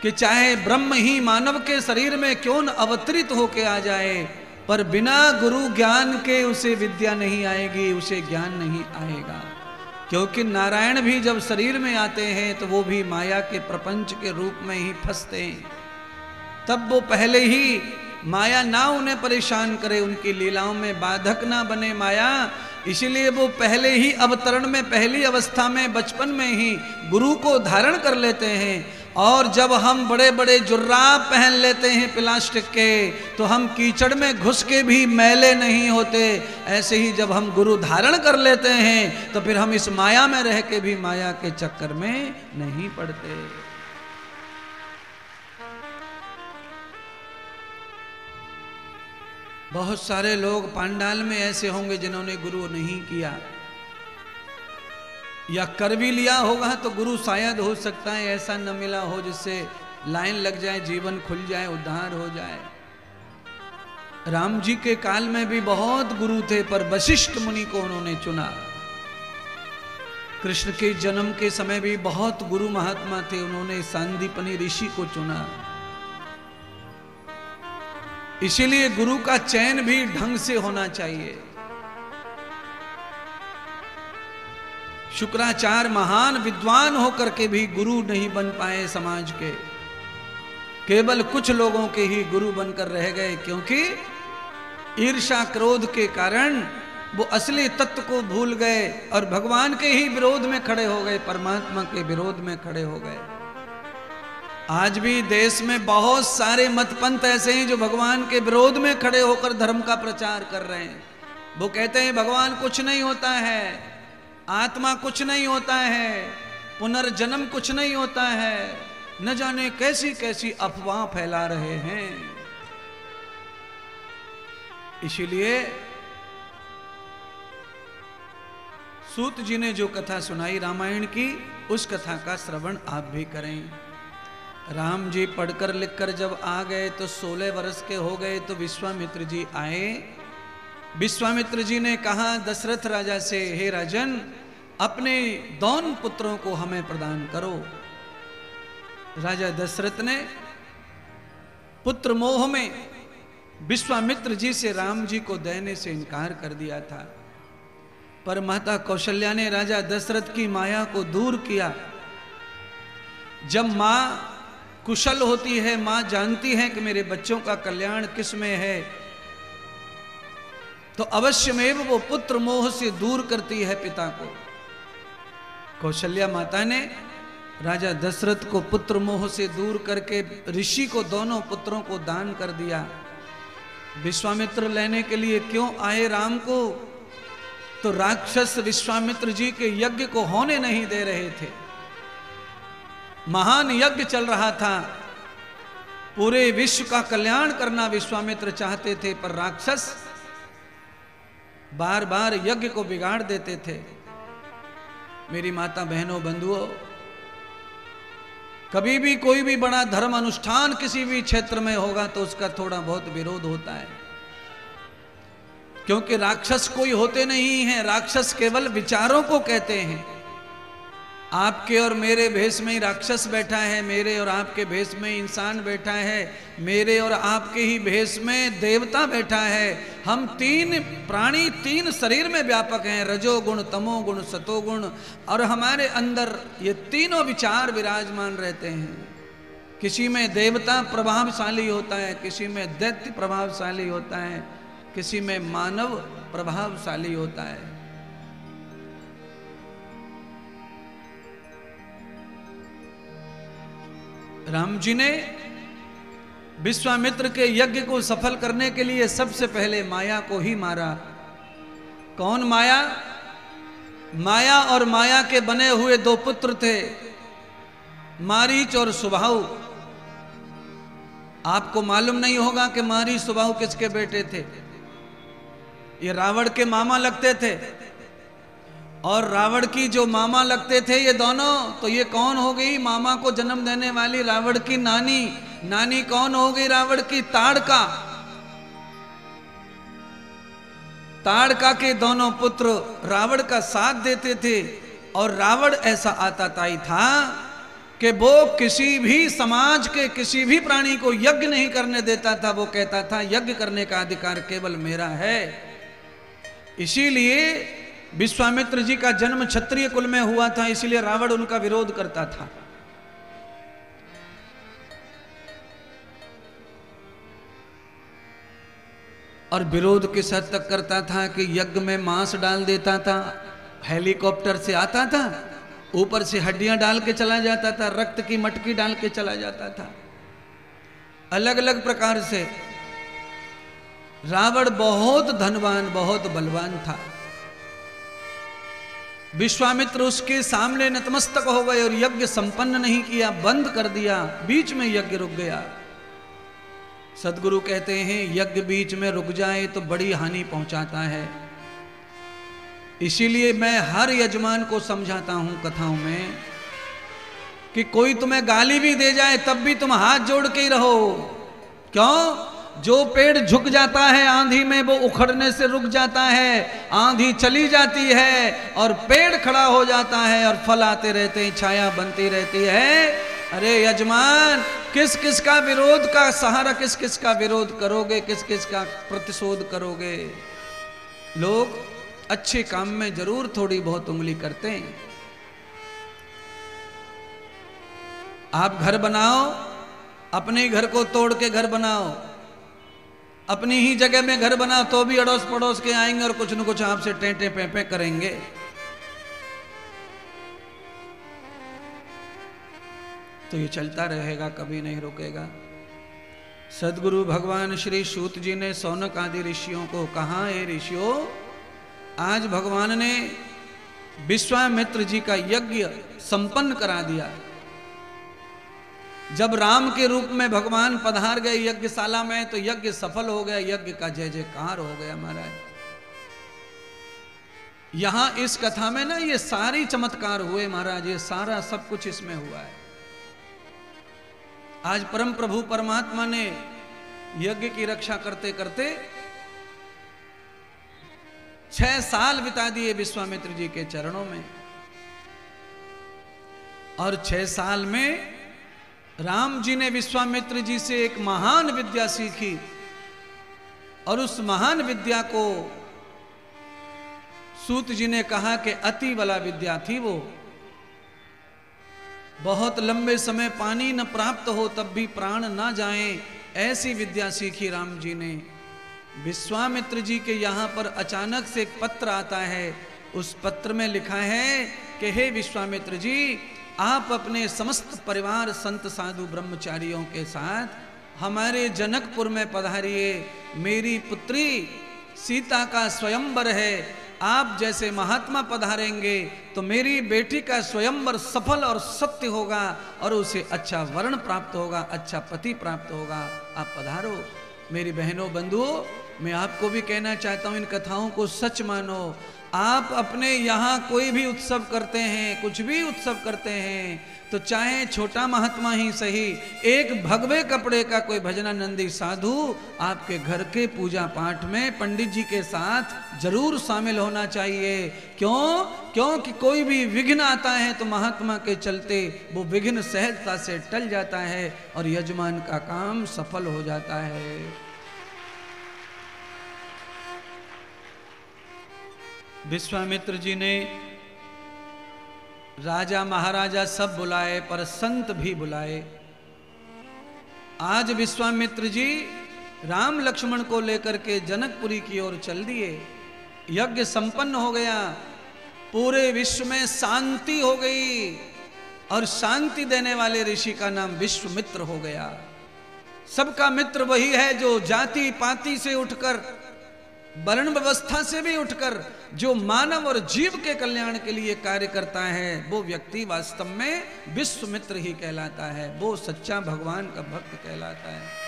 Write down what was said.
कि चाहे ब्रह्म ही मानव के शरीर में क्यों न अवतरित होके आ जाए, पर बिना गुरु ज्ञान के उसे विद्या नहीं आएगी, उसे ज्ञान नहीं आएगा। क्योंकि नारायण भी जब शरीर में आते हैं तो वो भी माया के प्रपंच के रूप में ही फंसते हैं। तब वो पहले ही माया ना उन्हें परेशान करे, उनकी लीलाओं में बाधक ना बने माया, इसलिए वो पहले ही अवतरण में, पहली अवस्था में, बचपन में ही गुरु को धारण कर लेते हैं। और जब हम बड़े बड़े जुर्राब पहन लेते हैं प्लास्टिक के, तो हम कीचड़ में घुस के भी मैले नहीं होते। ऐसे ही जब हम गुरु धारण कर लेते हैं तो फिर हम इस माया में रह के भी माया के चक्कर में नहीं पड़ते। बहुत सारे लोग पांडाल में ऐसे होंगे जिन्होंने गुरु नहीं किया, या कर भी लिया होगा तो गुरु शायद हो सकता है ऐसा न मिला हो जिससे लाइन लग जाए, जीवन खुल जाए, उद्धार हो जाए। राम जी के काल में भी बहुत गुरु थे, पर वशिष्ठ मुनि को उन्होंने चुना। कृष्ण के जन्म के समय भी बहुत गुरु महात्मा थे, उन्होंने सांदीपनि ऋषि को चुना। इसीलिए गुरु का चयन भी ढंग से होना चाहिए। शुक्राचार्य महान विद्वान होकर के भी गुरु नहीं बन पाए समाज के, केवल कुछ लोगों के ही गुरु बनकर रह गए, क्योंकि ईर्ष्या क्रोध के कारण वो असली तत्व को भूल गए और भगवान के ही विरोध में खड़े हो गए, परमात्मा के विरोध में खड़े हो गए। आज भी देश में बहुत सारे मतपंथ ऐसे हैं जो भगवान के विरोध में खड़े होकर धर्म का प्रचार कर रहे हैं। वो कहते हैं भगवान कुछ नहीं होता है, आत्मा कुछ नहीं होता है, पुनर्जन्म कुछ नहीं होता है, न जाने कैसी कैसी अफवाह फैला रहे हैं। इसीलिए सूत जी ने जो कथा सुनाई रामायण की, उस कथा का श्रवण आप भी करें। राम जी पढ़कर लिखकर जब आ गए तो 16 वर्ष के हो गए तो विश्वामित्र जी आए। विश्वामित्र जी ने कहा दशरथ राजा से, हे राजन, अपने दोनों पुत्रों को हमें प्रदान करो। राजा दशरथ ने पुत्र मोह में विश्वामित्र जी से राम जी को देने से इनकार कर दिया था, पर माता कौशल्या ने राजा दशरथ की माया को दूर किया। जब माँ कुशल होती है, माँ जानती है कि मेरे बच्चों का कल्याण किस में है, तो अवश्यमेव वो पुत्र मोह से दूर करती है पिता को। कौशल्या माता ने राजा दशरथ को पुत्र मोह से दूर करके ऋषि को दोनों पुत्रों को दान कर दिया। विश्वामित्र लेने के लिए क्यों आए राम को, तो राक्षस विश्वामित्र जी के यज्ञ को होने नहीं दे रहे थे। महान यज्ञ चल रहा था, पूरे विश्व का कल्याण करना विश्वामित्र चाहते थे, पर राक्षस बार बार यज्ञ को बिगाड़ देते थे। मेरी माता बहनों बंधुओं, कभी भी कोई भी बड़ा धर्म अनुष्ठान किसी भी क्षेत्र में होगा तो उसका थोड़ा बहुत विरोध होता है, क्योंकि राक्षस कोई होते नहीं हैं, राक्षस केवल विचारों को कहते हैं। आपके और मेरे भेष में ही राक्षस बैठा है, मेरे और आपके भेष में इंसान बैठा है, मेरे और आपके ही भेष में देवता बैठा है। हम तीन प्राणी तीन शरीर में व्यापक हैं, रजोगुण, तमोगुण, सतोगुण, और हमारे अंदर ये तीनों विचार विराजमान रहते हैं। किसी में देवता प्रभावशाली होता है, किसी में दैत्य प्रभावशाली होता है, किसी में मानव प्रभावशाली होता है। राम जी ने विश्वामित्र के यज्ञ को सफल करने के लिए सबसे पहले माया को ही मारा। कौन माया? माया और माया के बने हुए दो पुत्र थे, मारीच और सुबाहु। आपको मालूम नहीं होगा कि मारीच सुबाहु किसके बेटे थे। ये रावण के मामा लगते थे, और रावण की जो मामा लगते थे ये दोनों, तो ये कौन हो गई? मामा को जन्म देने वाली रावण की नानी। नानी कौन हो गई? रावण की ताड़का। ताड़का के दोनों पुत्र रावण का साथ देते थे, और रावण ऐसा आताताई था कि वो किसी भी समाज के किसी भी प्राणी को यज्ञ नहीं करने देता था। वो कहता था यज्ञ करने का अधिकार केवल मेरा है। इसीलिए विश्वामित्र जी का जन्म क्षत्रिय कुल में हुआ था, इसीलिए रावण उनका विरोध करता था। और विरोध किस हद तक करता था कि यज्ञ में मांस डाल देता था, हेलीकॉप्टर से आता था, ऊपर से हड्डियां डाल के चला जाता था, रक्त की मटकी डाल के चला जाता था। अलग अलग प्रकार से रावण बहुत धनवान, बहुत बलवान था। विश्वामित्र उसके सामने नतमस्तक हो गए और यज्ञ संपन्न नहीं किया, बंद कर दिया, बीच में यज्ञ रुक गया। सदगुरु कहते हैं यज्ञ बीच में रुक जाए तो बड़ी हानि पहुंचाता है। इसीलिए मैं हर यजमान को समझाता हूं कथाओं में कि कोई तुम्हें गाली भी दे जाए तब भी तुम हाथ जोड़ के ही रहो। क्यों? जो पेड़ झुक जाता है आंधी में वो उखड़ने से रुक जाता है, आंधी चली जाती है और पेड़ खड़ा हो जाता है और फल आते रहते हैं, छाया बनती रहती है। अरे यजमान, किस किस का विरोध का सहारा, किस किस का विरोध करोगे, किस किस का प्रतिशोध करोगे? लोग अच्छे काम में जरूर थोड़ी बहुत उंगली करते हैं। आप घर बनाओ, अपने घर को तोड़ के घर बनाओ, अपनी ही जगह में घर बनाओ, तो भी अड़ोस पड़ोस के आएंगे और कुछ न कुछ आपसे टेंटे पेंपे करेंगे। तो ये चलता रहेगा, कभी नहीं रुकेगा। सदगुरु भगवान श्री सूत जी ने सौनक आदि ऋषियों को कहा, हे ऋषियों, आज भगवान ने विश्वामित्र जी का यज्ञ संपन्न करा दिया। जब राम के रूप में भगवान पधार गए यज्ञशाला में तो यज्ञ सफल हो गया, यज्ञ का जय जयकार हो गया महाराज। यहां इस कथा में ना ये सारी चमत्कार हुए महाराज, ये सारा सब कुछ इसमें हुआ है। आज परम प्रभु परमात्मा ने यज्ञ की रक्षा करते करते 6 साल बिता दिए विश्वामित्र जी के चरणों में। और 6 साल में राम जी ने विश्वामित्र जी से एक महान विद्या सीखी और उस महान विद्या को सूत जी ने कहा कि अति वाला विद्या थी वो। बहुत लंबे समय पानी न प्राप्त हो तब भी प्राण न जाएं, ऐसी विद्या सीखी राम जी ने। विश्वामित्र जी के यहाँ पर अचानक से एक पत्र आता है। उस पत्र में लिखा है कि हे विश्वामित्र जी, आप अपने समस्त परिवार संत साधु ब्रह्मचारियों के साथ हमारे जनकपुर में पधारिए। मेरी पुत्री सीता का स्वयंवर है। आप जैसे महात्मा पधारेंगे तो मेरी बेटी का स्वयंवर सफल और सत्य होगा और उसे अच्छा वर्ण प्राप्त होगा, अच्छा पति प्राप्त होगा। आप पधारो। मेरी बहनों बंधुओं, मैं आपको भी कहना चाहता हूं, इन कथाओं को सच मानो। आप अपने यहाँ कोई भी उत्सव करते हैं, कुछ भी उत्सव करते हैं, तो चाहे छोटा महात्मा ही सही, एक भगवे कपड़े का कोई भजनानंदी साधु आपके घर के पूजा पाठ में पंडित जी के साथ जरूर शामिल होना चाहिए। क्यों? क्योंकि कोई भी विघ्न आता है तो महात्मा के चलते वो विघ्न सहजता से टल जाता है और यजमान का काम सफल हो जाता है। विश्वामित्र जी ने राजा महाराजा सब बुलाए पर संत भी बुलाए। आज विश्वामित्र जी राम लक्ष्मण को लेकर के जनकपुरी की ओर चल दिए। यज्ञ संपन्न हो गया, पूरे विश्व में शांति हो गई और शांति देने वाले ऋषि का नाम विश्वामित्र हो गया। सबका मित्र वही है जो जाति पाति से उठकर, वर्ण व्यवस्था से भी उठकर जो मानव और जीव के कल्याण के लिए कार्य करता है, वो व्यक्ति वास्तव में विश्वामित्र ही कहलाता है। वो सच्चा भगवान का भक्त कहलाता है।